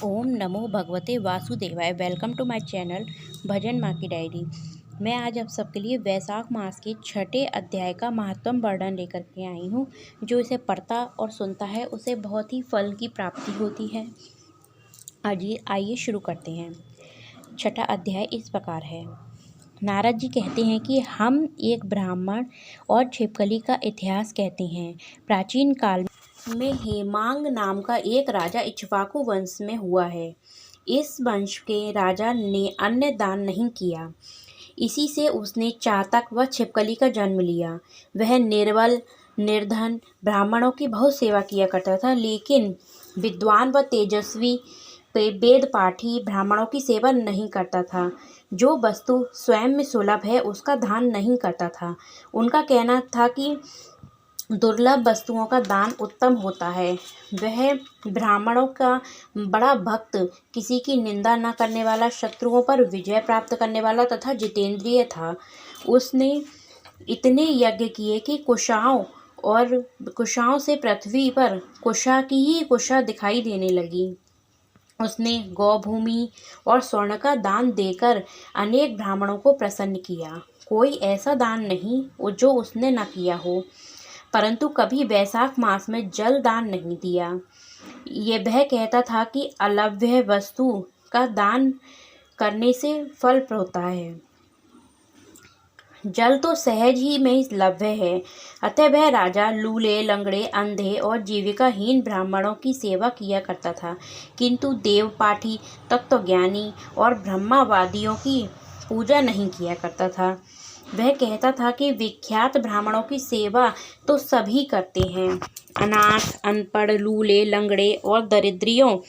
ओम नमो भगवते वासुदेवाय। Welcome to my channel भजन माँ की डायरी। मैं आज आप सबके लिए वैशाख मास के छठे अध्याय का महत्तम वर्णन लेकर के आई हूँ। जो इसे पढ़ता और सुनता है उसे बहुत ही फल की प्राप्ति होती है। आइए शुरू करते हैं। छठा अध्याय इस प्रकार है। नारद जी कहते हैं कि हम एक ब्राह्मण और छिपकली का इतिहास कहते हैं। प्राचीन काल में हेमांग नाम का एक राजा इक्ष्वाकु वंश में हुआ है। इस वंश के राजा ने अन्न दान नहीं किया। इसी से उसने चातक व छिपकली का जन्म लिया। वह निर्बल निर्धन ब्राह्मणों की बहुत सेवा किया करता था, लेकिन विद्वान व तेजस्वी वेद पाठी ब्राह्मणों की सेवा नहीं करता था। जो वस्तु स्वयं में सुलभ है उसका दान नहीं करता था। उनका कहना था कि दुर्लभ वस्तुओं का दान उत्तम होता है। वह ब्राह्मणों का बड़ा भक्त, किसी की निंदा न करने वाला, शत्रुओं पर विजय प्राप्त करने वाला तथा जितेंद्रिय था। उसने इतने यज्ञ किए कि कुशाओं से पृथ्वी पर कुशा की ही कुशा दिखाई देने लगी। उसने गौभूमि और स्वर्ण का दान देकर अनेक ब्राह्मणों को प्रसन्न किया। कोई ऐसा दान नहीं जो उसने न किया हो। परंतु कभी वैशाख मास में जल दान नहीं दिया। ये वह कहता था कि अलभ्य वस्तु का दान करने से फल होता है। जल तो सहज ही में लभ्य है। अतः वह राजा लूले, लंगड़े, अंधे और जीविकाहीन ब्राह्मणों की सेवा किया करता था, किंतु देवपाठी, तत्वज्ञानी और ब्रह्मवादियों की पूजा नहीं किया करता था। वह कहता था कि विख्यात ब्राह्मणों की सेवा तो सभी करते हैं। अनाथ, अनपढ़, लूले, लंगड़े और दरिद्रियों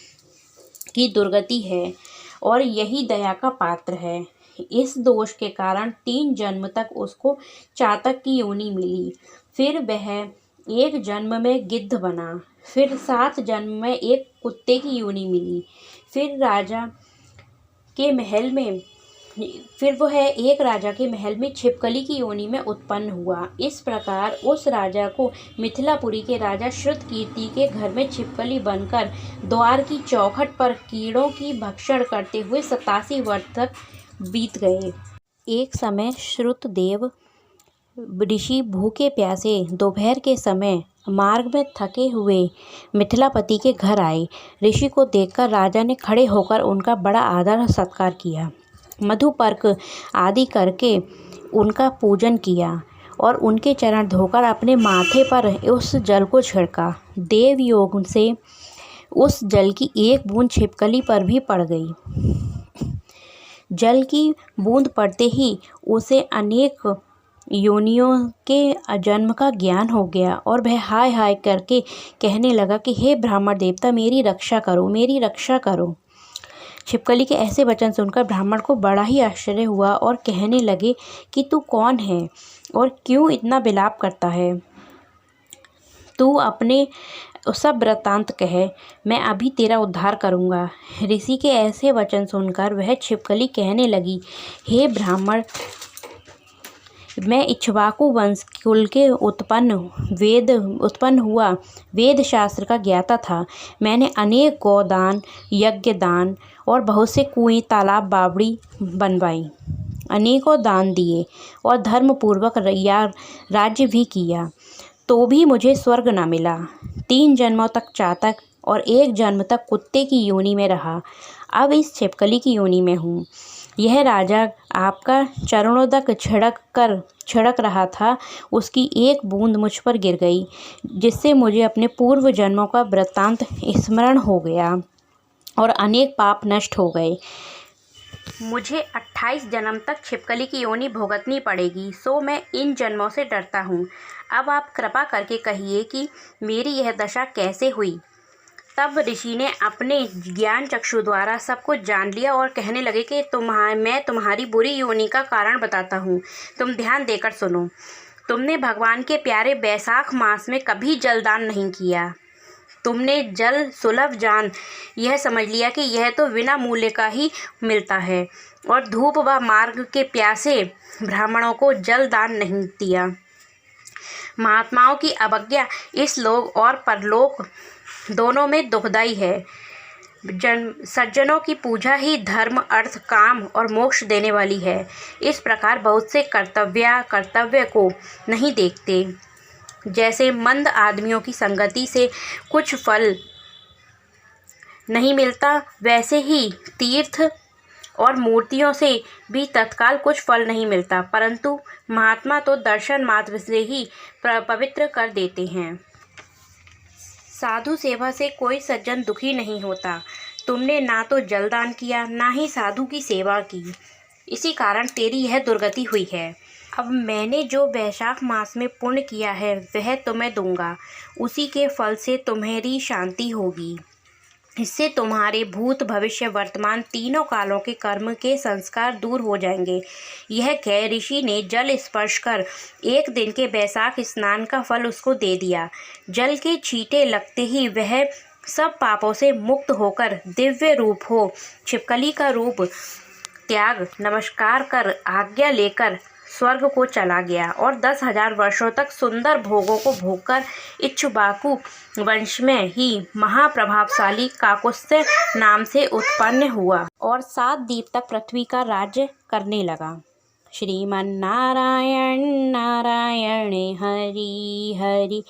की दुर्गति है और यही दया का पात्र है। इस दोष के कारण 3 जन्म तक उसको चातक की योनि मिली। फिर वह एक जन्म में गिद्ध बना। फिर 7 जन्म में एक कुत्ते की योनि मिली। फिर वह एक राजा के महल में छिपकली की योनि में उत्पन्न हुआ। इस प्रकार उस राजा को मिथिलापुरी के राजा श्रुतकीर्ति के घर में छिपकली बनकर द्वार की चौखट पर कीड़ों की भक्षण करते हुए 87 वर्ष तक बीत गए। एक समय श्रुतदेव ऋषि भूखे प्यासे दोपहर के समय मार्ग में थके हुए मिथिलापति के घर आए। ऋषि को देखकर राजा ने खड़े होकर उनका बड़ा आदर और सत्कार किया। मधुपर्क आदि करके उनका पूजन किया और उनके चरण धोकर अपने माथे पर उस जल को छिड़का। देव योग से उस जल की एक बूंद छिपकली पर भी पड़ गई। जल की बूंद पड़ते ही उसे अनेक योनियों के जन्म का ज्ञान हो गया और वह हाय हाय करके कहने लगा कि हे ब्राह्मण देवता, मेरी रक्षा करो, मेरी रक्षा करो। छिपकली के ऐसे वचन सुनकर ब्राह्मण को बड़ा ही आश्चर्य हुआ और कहने लगे कि तू कौन है और क्यों इतना विलाप करता है? तू अपने सब वृत्तांत कह, मैं अभी तेरा उद्धार करूँगा। ऋषि के ऐसे वचन सुनकर वह छिपकली कहने लगी, हे ब्राह्मण, मैं इक्ष्वाकु वंश कुल के उत्पन्न हुआ वेद शास्त्र का ज्ञाता था। मैंने अनेक गौदान, यज्ञ दान और बहुत से कुएं, तालाब, बावड़ी बनवाई, अनेकों दान दिए और धर्मपूर्वक राज्य भी किया, तो भी मुझे स्वर्ग न मिला। 3 जन्मों तक चातक और 1 जन्म तक कुत्ते की योनि में रहा। अब इस छिपकली की योनि में हूँ। यह राजा आपका चरणोदक छिड़क रहा था, उसकी एक बूंद मुझ पर गिर गई, जिससे मुझे अपने पूर्व जन्मों का वृत्तांत स्मरण हो गया और अनेक पाप नष्ट हो गए। मुझे 28 जन्म तक छिपकली की योनि भुगतनी पड़ेगी, सो मैं इन जन्मों से डरता हूँ। अब आप कृपा करके कहिए कि मेरी यह दशा कैसे हुई। तब ऋषि ने अपने ज्ञान चक्षु द्वारा सब कुछ जान लिया और कहने लगे कि मैं तुम्हारी बुरी योनि का कारण बताता हूँ। तुम ध्यान देकर सुनो। तुमने भगवान के प्यारे वैशाख मास में कभी जलदान नहीं किया। तुमने जल सुलभ जान यह समझ लिया कि यह तो बिना मूल्य का ही मिलता है और धूप व मार्ग के प्यासे ब्राह्मणों को जल दान नहीं दिया। महात्माओं की अवज्ञा इस लोक और परलोक दोनों में दुखदाई है। सज्जनों की पूजा ही धर्म, अर्थ, काम और मोक्ष देने वाली है। इस प्रकार बहुत से कर्तव्य को नहीं देखते। जैसे मंद आदमियों की संगति से कुछ फल नहीं मिलता, वैसे ही तीर्थ और मूर्तियों से भी तत्काल कुछ फल नहीं मिलता, परंतु महात्मा तो दर्शन मात्र से ही पवित्र कर देते हैं। साधु सेवा से कोई सज्जन दुखी नहीं होता। तुमने ना तो जलदान किया, ना ही साधु की सेवा की, इसी कारण तेरी यह दुर्गति हुई है। अब मैंने जो वैशाख मास में पुण्य किया है वह तुम्हें दूंगा, उसी के फल से तुम्हारी शांति होगी। इससे तुम्हारे भूत, भविष्य, वर्तमान तीनों कालों के कर्म के संस्कार दूर हो जाएंगे। यह कह ऋषि ने जल स्पर्श कर एक दिन के वैशाख स्नान का फल उसको दे दिया। जल के छींटे लगते ही वह सब पापों से मुक्त होकर दिव्य रूप हो छिपकली का रूप त्याग नमस्कार कर आज्ञा लेकर स्वर्ग को चला गया और 10,000 वर्षों तक सुंदर भोगों को भोगकर इक्ष्वाकु वंश में ही महाप्रभावशाली काकुत्स्थ्य नाम से उत्पन्न हुआ और 7 द्वीप तक पृथ्वी का राज्य करने लगा। श्रीमन्नारायण नारायण हरि हरि,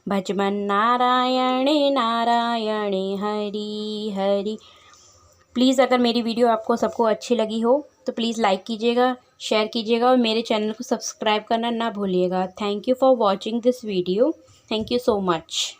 भजमन नारायण नारायण हरि हरि। प्लीज़ अगर मेरी वीडियो आपको सबको अच्छी लगी हो तो प्लीज़ लाइक कीजिएगा, शेयर कीजिएगा और मेरे चैनल को सब्सक्राइब करना ना भूलिएगा। Thank you for watching this video. Thank you so much.